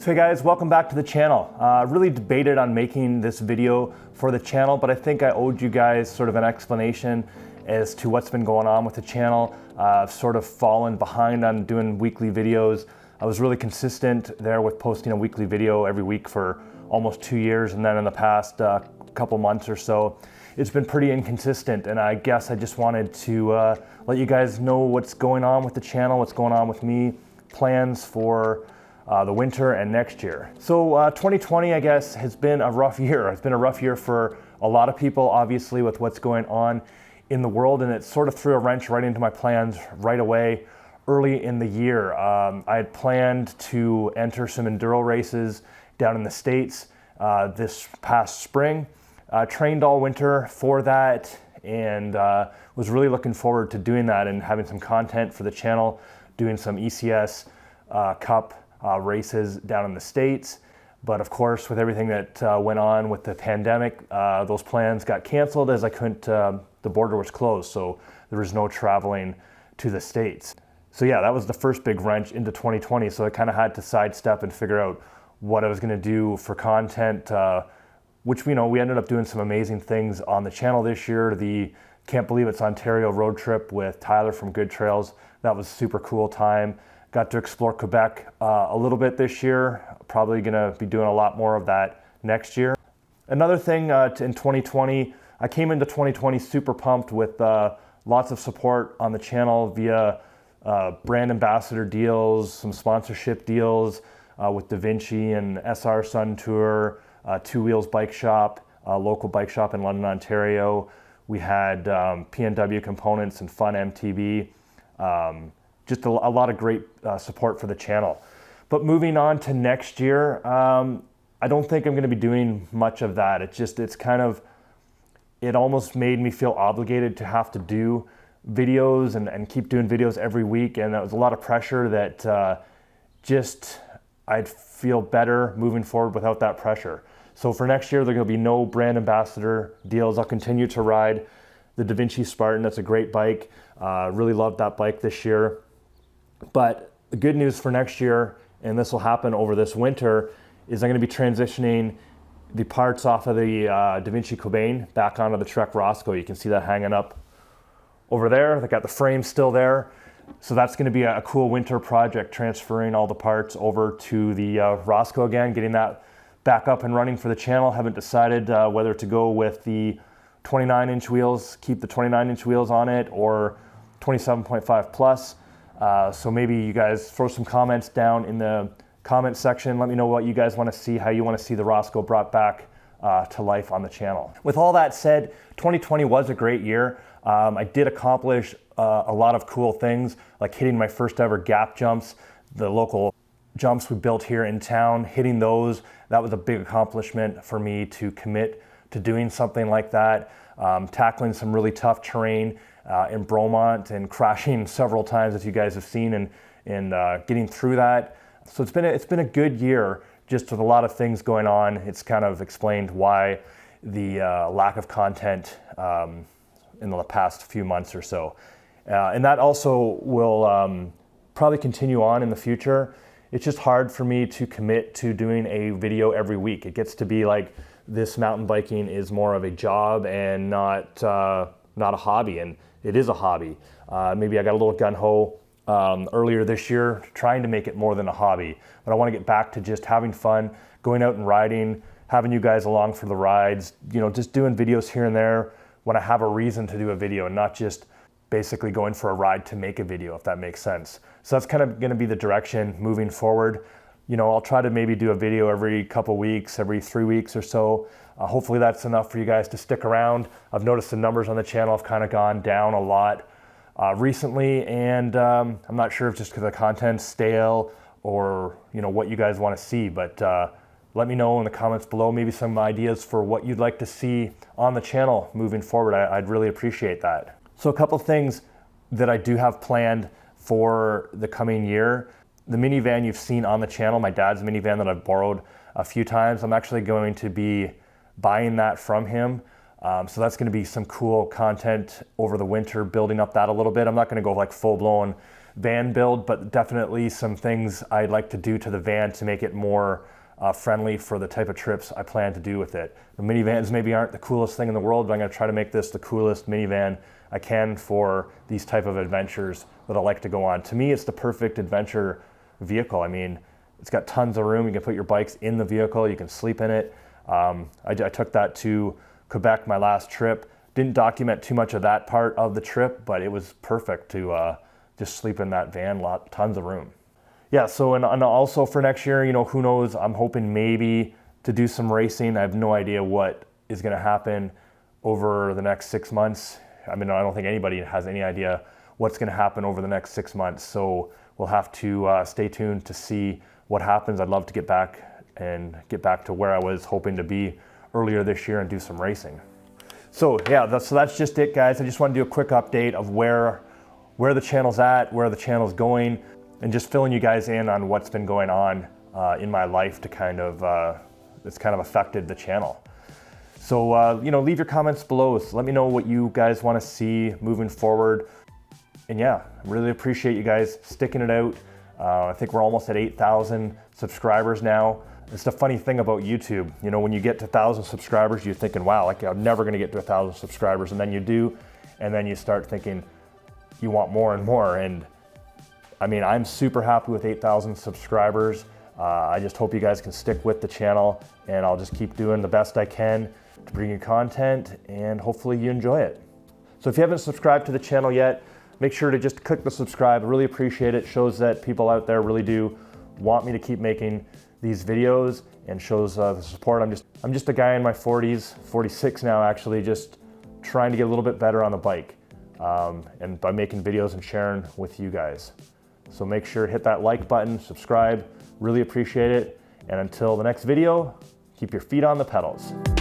So hey guys, welcome back to the channel. Really debated on making this video for the channel, but I think I owed you guys sort of an explanation as to what's been going on with the channel. I've sort of fallen behind on doing weekly videos. I was really consistent there with posting a weekly video every week for almost 2 years, and then in the past couple months or so, it's been pretty inconsistent, and I guess I just wanted to let you guys know what's going on with the channel, what's going on with me, plans for the winter and next year. So 2020, I guess, has been a rough year. It's been a rough year for a lot of people, obviously, with what's going on in the world, and it sort of threw a wrench right into my plans right away early in the year. I had planned to enter some enduro races down in the States this past spring. Trained all winter for that, and was really looking forward to doing that and having some content for the channel, doing some ECS Cup races down in the States. But of course, with everything that went on with the pandemic, those plans got canceled as I couldn't, the border was closed, so there was no traveling to the States. So yeah, that was the first big wrench into 2020, so I kind of had to sidestep and figure out what I was going to do for content, which we ended up doing some amazing things on the channel this year. The Can't Believe It's Ontario road trip with Tyler from Good Trails, that was a super cool time. Got to explore Quebec a little bit this year. Probably gonna be doing a lot more of that next year. Another thing in 2020, I came into 2020 super pumped with lots of support on the channel via brand ambassador deals, some sponsorship deals with Da Vinci and SR Sun Tour, Two Wheels Bike Shop, a local bike shop in London, Ontario. We had PNW Components and Fun MTB. Just a lot of great support for the channel. But moving on to next year, I don't think I'm going to be doing much of that. It almost made me feel obligated to have to do videos and keep doing videos every week, and that was a lot of pressure that I'd feel better moving forward without that pressure. So for next year, there are going to be no brand ambassador deals. I'll continue to ride the Da Vinci Spartan. That's a great bike. Really loved that bike this year. But the good news for next year, and this will happen over this winter, is I'm going to be transitioning the parts off of the Da Vinci Cobain back onto the Trek Roscoe. You can see that hanging up over there. They got the frame still there. So that's going to be a cool winter project, transferring all the parts over to the Roscoe again, getting that back up and running for the channel. Haven't decided whether to go with the 29-inch wheels, keep the 29-inch wheels on it, or 27.5 plus. So maybe you guys throw some comments down in the comment section. Let me know what you guys want to see, how you want to see the Roscoe brought back to life on the channel. With all that said, 2020 was a great year. I did accomplish a lot of cool things, like hitting my first ever gap jumps, the local jumps we built here in town, hitting those. That was a big accomplishment for me to commit to doing something like that. Tackling some really tough terrain in Bromont and crashing several times, as you guys have seen, and getting through that. So it's been a good year, just with a lot of things going on. It's kind of explained why the lack of content in the past few months or so. And that also will probably continue on in the future. It's just hard for me to commit to doing a video every week. It gets to be like this mountain biking is more of a job and not a hobby, and it is a hobby. Maybe I got a little gung-ho earlier this year trying to make it more than a hobby, but I want to get back to just having fun, going out and riding, having you guys along for the rides, just doing videos here and there when I have a reason to do a video, and not just basically going for a ride to make a video, if that makes sense. So that's kind of going to be the direction moving forward. I'll try to maybe do a video every couple weeks, every 3 weeks or so. Hopefully that's enough for you guys to stick around. I've noticed the numbers on the channel have kind of gone down a lot recently, and I'm not sure if just because the content's stale or what you guys want to see, but let me know in the comments below maybe some ideas for what you'd like to see on the channel moving forward. I'd really appreciate that. So a couple things that I do have planned for the coming year. The minivan you've seen on the channel, my dad's minivan that I've borrowed a few times, I'm actually going to be buying that from him. So that's going to be some cool content over the winter, building up that a little bit. I'm not going to go like full-blown van build, but definitely some things I'd like to do to the van to make it more friendly for the type of trips I plan to do with it. The minivans maybe aren't the coolest thing in the world, but I'm gonna try to make this the coolest minivan I can for these type of adventures that I like to go on. To me, it's the perfect adventure vehicle. I mean, it's got tons of room. You can put your bikes in the vehicle, you can sleep in it. I took that to Quebec my last trip. Didn't document too much of that part of the trip, but it was perfect to just sleep in that van, tons of room. Yeah, so and also for next year, you know, who knows, I'm hoping maybe to do some racing. I have no idea what is gonna happen over the next 6 months. I mean, I don't think anybody has any idea what's gonna happen over the next 6 months. So we'll have to stay tuned to see what happens. I'd love to get back to where I was hoping to be earlier this year and do some racing. So yeah, so that's just it, guys. I just want to do a quick update of where the channel's at, where the channel's going, and just filling you guys in on what's been going on in my life to kind of, that's kind of affected the channel. So, you know, leave your comments below. So let me know what you guys want to see moving forward. And yeah, I really appreciate you guys sticking it out. I think we're almost at 8,000 subscribers now. It's the funny thing about YouTube. You know, when you get to 1,000 subscribers, you're thinking, wow, like I'm never gonna get to 1,000 subscribers. And then you do, and then you start thinking you want more and more. And I mean, I'm super happy with 8,000 subscribers. I just hope you guys can stick with the channel, and I'll just keep doing the best I can to bring you content, and hopefully you enjoy it. So if you haven't subscribed to the channel yet, make sure to just click the subscribe. I really appreciate it. Shows that people out there really do want me to keep making these videos, and shows the support. I'm just a guy in my 40s, 46 now actually, just trying to get a little bit better on the bike, and by making videos and sharing with you guys. So make sure to hit that like button, subscribe, really appreciate it. And until the next video, keep your feet on the pedals.